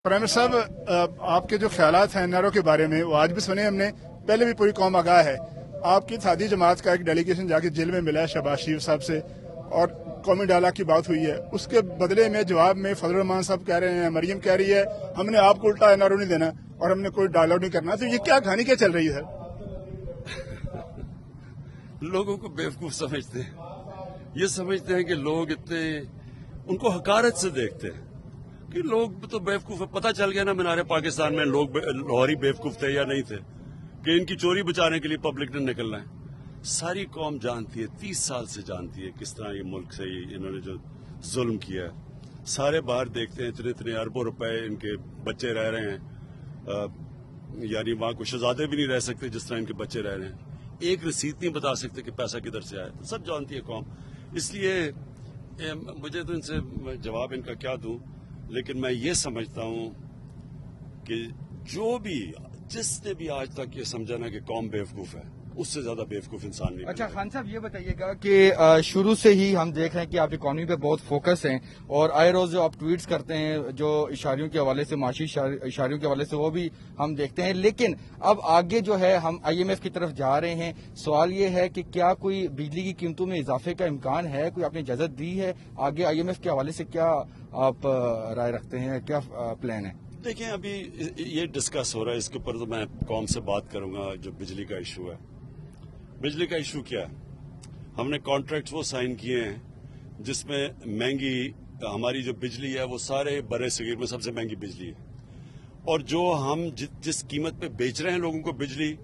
Prime minister साहब, आपके जो ख्यालात हैं एनआरओ के बारे में वो आज भी सुने हमने, पहले भी पूरी कौम आगाह है। आपकी इत्तेहादी जमात का एक डेलीगेशन जाके जेल में मिला है शहबाज शरीफ साहब से और कौमी डायलॉग की बात हुई है। उसके बदले में जवाब में फजल रहमान साहब कह रहे हैं, मरियम कह रही है हमने आपको उल्टा एनआरओ नहीं देना और हमने कोई डायलॉग नहीं करना। तो ये क्या कहानी क्या चल रही है? लोगों को बेवकूफ समझते हैं। ये समझते हैं कि लोग इतने उनको हकारत से देखते हैं कि लोग तो बेवकूफ है। पता चल गया ना मीनारे पाकिस्तान में लोग लाहौरी बेवकूफ थे या नहीं थे कि इनकी चोरी बचाने के लिए पब्लिक ने निकलना है। सारी कौम जानती है, 30 साल से जानती है किस तरह ये मुल्क से इन्होंने जो जुल्म किया है। सारे बाहर देखते हैं इतने इतने अरबों रुपए इनके बच्चे रह रहे हैं, यानी वहां कोई शहजादे भी नहीं रह सकते जिस तरह इनके बच्चे रह रहे हैं। एक रसीद नहीं बता सकते कि पैसा किधर से आया। तो सब जानती है कौम। इसलिए मुझे तो इनसे जवाब इनका क्या दूं, लेकिन मैं ये समझता हूं कि जिसने भी आज तक ये समझा ना कि कौम बेवकूफ है, उससे ज्यादा बेवकूफ इंसान नहीं। अच्छा खान साहब, ये बताइएगा कि शुरू से ही हम देख रहे हैं कि आप इकॉनमी पे बहुत फोकस हैं और आए रोज जो आप ट्वीट्स करते हैं जो इशारियों के हवाले से, माशी इशारियों के हवाले से, वो भी हम देखते हैं। लेकिन अब आगे जो है हम IMF की तरफ जा रहे हैं। सवाल ये है कि क्या कोई बिजली की कीमतों में इजाफे का इम्कान है? कोई आपने इजाजत दी है? आगे IMF के हवाले से क्या आप राय रखते हैं, क्या प्लान है? देखिए, अभी ये डिस्कस हो रहा है, इसके ऊपर तो मैं कौम से बात करूंगा। जो बिजली का इशू है, बिजली का इशू क्या है? हमने कॉन्ट्रैक्ट्स वो साइन किए हैं जिसमें महंगी हमारी जो बिजली है वो सारे बड़े सगीर में सबसे महंगी बिजली है, और जो हम जिस कीमत पे बेच रहे हैं लोगों को बिजली,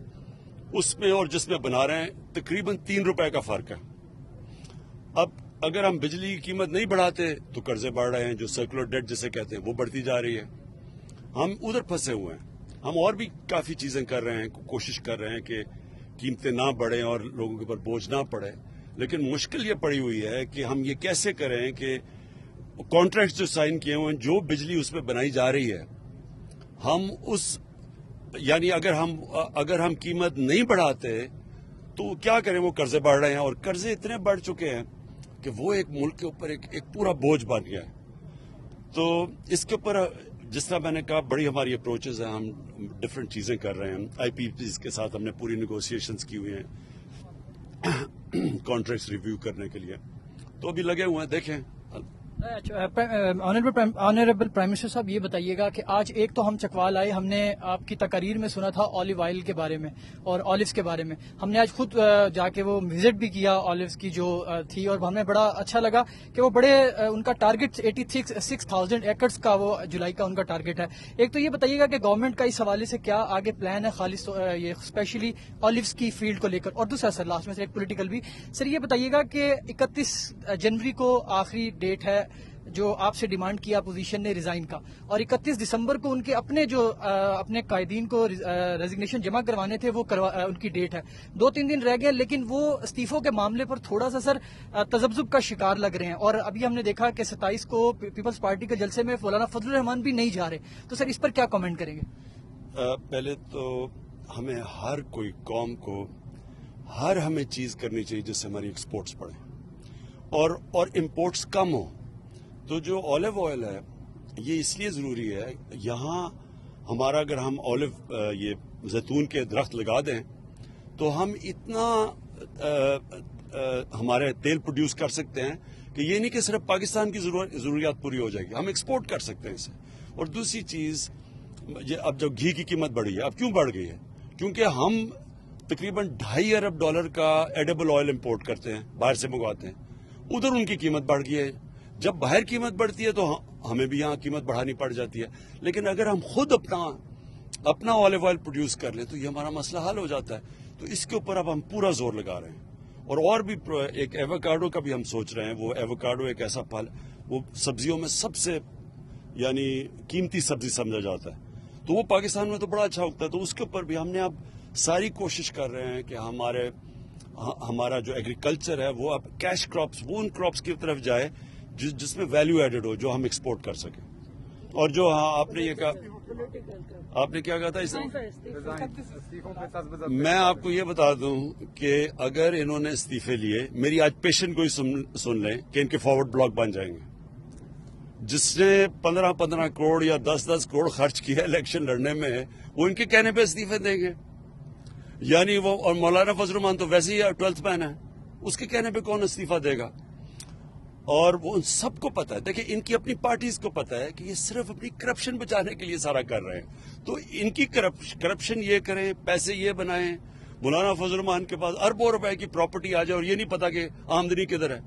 उसमें और जिसमें बना रहे हैं तकरीबन 3 रुपए का फर्क है। अब अगर हम बिजली की कीमत नहीं बढ़ाते तो कर्जे बढ़ रहे हैं, जो सर्कुलर डेट जिसे कहते हैं वो बढ़ती जा रही है। हम उधर फंसे हुए हैं। हम और भी काफी चीजें कर रहे हैं, कोशिश कर रहे हैं कि कीमतें ना बढ़े और लोगों के ऊपर बोझ ना पड़े, लेकिन मुश्किल ये पड़ी हुई है कि हम ये कैसे करें कि कॉन्ट्रैक्ट्स जो साइन किए हुए हैं, जो बिजली उसमें बनाई जा रही है, हम यानी अगर हम कीमत नहीं बढ़ाते तो क्या करें? वो कर्जे बढ़ रहे हैं और कर्जे इतने बढ़ चुके हैं कि वो एक मुल्क के ऊपर एक पूरा बोझ बन गया है। तो इसके ऊपर जिस तरह मैंने कहा, बड़ी हमारी अप्रोचेज हैं, हम डिफरेंट चीजें कर रहे हैं। IPPs के साथ हमने पूरी नेगोशिएशंस की हुई हैं कॉन्ट्रैक्ट्स रिव्यू करने के लिए, तो अभी लगे हुए हैं, देखें। ऑनरेबल प्राइम मिनिस्टर साहब, ये बताइएगा कि आज एक तो हम चकवाल आए, हमने आपकी तकारीर में सुना था ऑलिव ऑयल के बारे में और ऑलिव्स के बारे में। हमने आज खुद जाके वो विजिट भी किया ऑलिव्स की जो थी, और हमें बड़ा अच्छा लगा कि वो बड़े उनका टारगेट 86,000 एकड़्स का वो जुलाई का उनका टारगेट है। एक तो ये बताइएगा कि गवर्नमेंट का इस हवाले से क्या आगे प्लान है, खालिस ये स्पेशली ऑलिव्स की फील्ड को लेकर। और दूसरा सर, लास्ट में से एक पॉलिटिकल भी सर, ये बताइएगा कि 31 जनवरी को आखिरी डेट है जो आपसे डिमांड किया अपोजिशन ने रिजाइन का, और 31 दिसंबर को उनके अपने कायदीन को रेजिग्नेशन जमा करवाने थे, वो उनकी डेट है। 2-3 दिन रह गए, लेकिन वो इस्तीफों के मामले पर थोड़ा सा सर तजब्जुब का शिकार लग रहे हैं। और अभी हमने देखा कि 27 को पीपल्स पार्टी के जलसे में मौलाना फजल रहमान भी नहीं जा रहे। तो सर इस पर क्या कमेंट करेंगे? पहले तो हमें हर कोई कौम को हमें चीज करनी चाहिए जिससे हमारी एक्सपोर्ट्स बढ़े और इम्पोर्ट्स कम हो। तो जो ऑलिव ऑयल है ये इसलिए जरूरी है, यहाँ हमारा अगर हम ये जैतून के दरख्त लगा दें तो हम इतना हमारे तेल प्रोड्यूस कर सकते हैं कि ये नहीं कि सिर्फ पाकिस्तान की जरूरियात पूरी हो जाएगी, हम एक्सपोर्ट कर सकते हैं इसे। और दूसरी चीज, अब जो घी की कीमत बढ़ी है, अब क्यों बढ़ गई है? क्योंकि हम तकरीबन $2.5 अरब का एडेबल ऑयल इंपोर्ट करते हैं, बाहर से मंगवाते हैं, उधर उनकी कीमत बढ़ गई है। जब बाहर कीमत बढ़ती है तो हमें भी यहाँ कीमत बढ़ानी पड़ जाती है। लेकिन अगर हम खुद अपना ऑलिव ऑयल प्रोड्यूस कर लें तो ये हमारा मसला हल हो जाता है। तो इसके ऊपर अब हम पूरा जोर लगा रहे हैं। और भी एक एवोकाडो का भी हम सोच रहे हैं। वो एवोकाडो एक ऐसा फल, वो सब्जियों में सबसे यानी कीमती सब्जी समझा जाता है, तो वो पाकिस्तान में तो बड़ा अच्छा उगता है। तो उसके ऊपर भी हमने अब सारी कोशिश कर रहे हैं कि हमारा जो एग्रीकल्चर है वो अब कैश क्रॉप्स, वो उन क्रॉप्स की तरफ जाए जिसमें वैल्यू एडेड हो, जो हम एक्सपोर्ट कर सकें। और जो आपने ये कहा, आपने क्या कहा था इसमें? मैं आपको ये बता दूं कि अगर इन्होंने इस्तीफे लिए, मेरी आज पेशेंट को ही सुन लें कि इनके फॉरवर्ड ब्लॉक बन जाएंगे। جس نے 15 کروڑ یا 10 کروڑ خرچ کیا الیکشن لڑنے میں، وہ ان کے کہنے پہ استعفے دیں گے؟ یعنی وہ، اور مولانا فضل الرحمان تو ویسے ہی 12th مین ہے، اس کے کہنے پہ کون استعفی دے گا؟ اور وہ ان سب کو پتا ہے، دیکھیں ان کی اپنی پارٹیز کو پتا ہے کہ یہ صرف اپنی کرپشن بچانے کے لیے سارا کر رہے ہیں، تو ان کی کرپشن یہ کریں، پیسے یہ بنائیں، مولانا فضل الرحمان کے پاس اربوں روپے کی پراپرٹی آ جائے اور یہ نہیں پتا کہ آمدنی کدھر ہے۔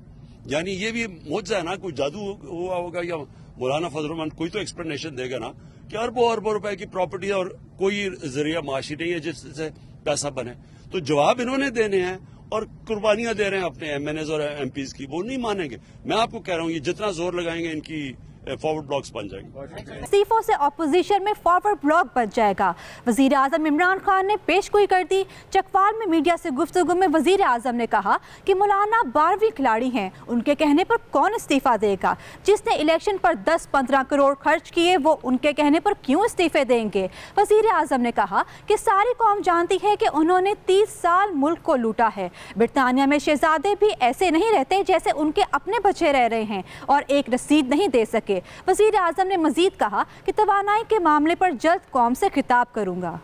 یعنی یہ بھی معجزہ ہے نا، کوئی جادو ہوا ہوگا، یا مولانا فضل الرحمان کوئی تو ایکسپلینیشن دے گا نا کہ اربوں روپے کی پراپرٹی ہے اور کوئی ذریعہ معاشی نہیں ہے جس سے پیسہ بنے۔ تو جواب انہوں نے دینے ہیں اور قربانیاں دے رہے ہیں اپنے ایم این ایز اور ایم پیز کی، وہ نہیں مانیں گے۔ میں آپ کو کہہ رہا ہوں، یہ جتنا زور لگائیں گے ان کی فارورڈ بلاکس بن جائیں گے۔ استعفوں سے اپوزیشن میں فارورڈ بلاک بن جائے گا۔ وزیر اعظم عمران خان نے پیش گوئی کر دی۔ چکوال میں میڈیا سے گفتگو میں وزیر اعظم نے کہا کہ مولانا 12ویں کھلاڑی ہیں، ان کے کہنے پر کون استعفیٰ دے گا؟ جس نے الیکشن پر 10-15 کروڑ خرچ کیے وہ ان کے کہنے پر کیوں استعفے دیں گے؟ وزیر اعظم نے کہا کہ ساری قوم جانتی ہے کہ انہوں نے 30 سال ملک کو لوٹا ہے۔ برطانیہ میں شہزادے بھی ایسے نہیں رہتے جیسے ان کے اپنے بچے رہ رہے ہیں اور ایک رسید نہیں دے سکے۔ وزیر اعظم نے مزید کہا کہ توانائی کے معاملے پر جلد قوم سے خطاب کروں گا۔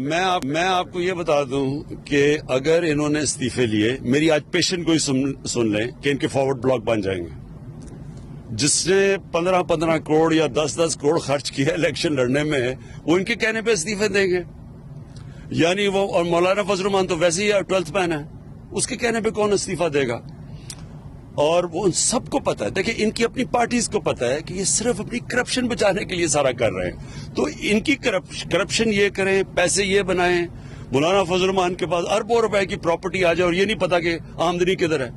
میں آپ کو یہ بتا دوں کہ اگر انہوں نے استعفے لیے، میری آج پیشنٹ کو سن لیں کہ ان کے فارورڈ بلاک بن جائیں گے۔ جس نے 15 کروڑ یا 10 کروڑ خرچ کیا الیکشن لڑنے میں، وہ ان کے کہنے پہ استعفے دیں گے۔ یعنی وہ، اور مولانا فضل الرحمان تو ویسے ہی 12th مین ہے، اس کے کہنے پہ کون استعفیٰ دے گا؟ اور وہ ان سب کو پتا ہے، دیکھیں ان کی اپنی پارٹیز کو پتا ہے کہ یہ صرف اپنی کرپشن بچانے کے لیے سارا کر رہے ہیں، تو ان کی کرپشن یہ کریں، پیسے یہ بنائیں، مولانا فضل الرحمان کے پاس اربوں روپے کی پراپرٹی آ جائے اور یہ نہیں پتا کہ آمدنی کدھر ہے۔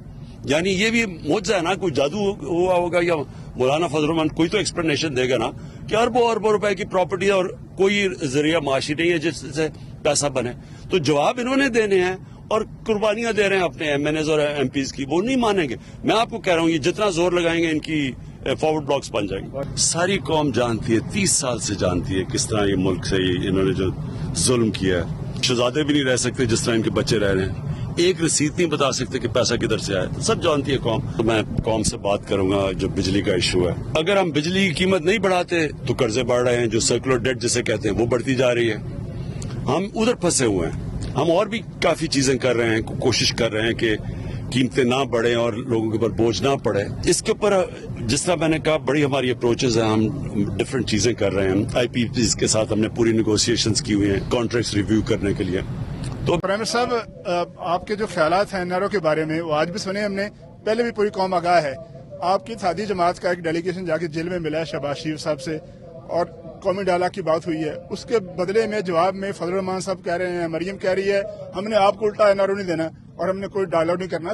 یعنی یہ بھی معجزہ ہے نا، کوئی جادو ہوا ہوگا، یا مولانا فضل الرحمان کوئی تو ایکسپلینیشن دے گا نا کہ اربوں روپے کی پراپرٹی ہے اور کوئی ذریعہ معاشی نہیں ہے جس سے پیسہ بنے۔ تو جواب انہوں نے دینے ہیں اور قربانیاں دے رہے ہیں اپنے ایم این ایز اور ایم پیز کی، وہ نہیں مانیں گے۔ میں آپ کو کہہ رہا ہوں، یہ جتنا زور لگائیں گے ان کی فارورڈ بلاکس بن جائیں گے۔ ساری قوم جانتی ہے، 30 سال سے جانتی ہے کس طرح یہ ملک سے انہوں نے جو ظلم کیا ہے۔ شہزادے بھی نہیں رہ سکتے جس طرح ان کے بچے رہ رہے ہیں، ایک رسید نہیں بتا سکتے کہ پیسہ کدھر سے آیا، سب جانتی ہے قوم۔ تو میں قوم سے بات کروں گا جو بجلی کا ایشو ہے، اگر ہم بجلی کی قیمت نہیں بڑھاتے تو قرضے بڑھ رہے ہیں، جو سرکولر ڈیٹ جسے کہتے ہیں وہ بڑھتی جا رہی ہے، ہم ادھر پھنسے ہوئے ہیں۔ ہم اور بھی کافی چیزیں کر رہے ہیں، کوشش کر رہے ہیں کہ قیمتیں نہ بڑھیں اور لوگوں کے اوپر بوجھ نہ پڑے۔ اس کے اوپر جس طرح میں نے کہا، بڑی ہماری اپروچز ہیں، ہم ڈفرینٹ چیزیں کر رہے ہیں۔ آئی پی پیز کے ساتھ ہم نے پوری نیگوسیشنز کی ہوئی ہیں کانٹریکٹس ریویو کرنے کے لیے۔ تو پرائم منسٹر صاحب، آپ کے جو خیالات ہیں نیرو کے بارے میں وہ آج بھی سنے ہم نے، پہلے بھی پوری قوم آگاہ ہے۔ آپ کی اتحادی جماعت کا ایک ڈیلیگیشن جا کے جیل میں ملا ہے شہباز شریف صاحب سے، اور قومی ڈائلاگ کی بات ہوئی ہے، اس کے بدلے میں جواب میں فضل الرحمان صاحب کہہ رہے ہیں، مریم کہہ رہی ہے ہم نے آپ کو الٹا این آر او نہیں دینا اور ہم نے کوئی ڈائلاگ نہیں کرنا۔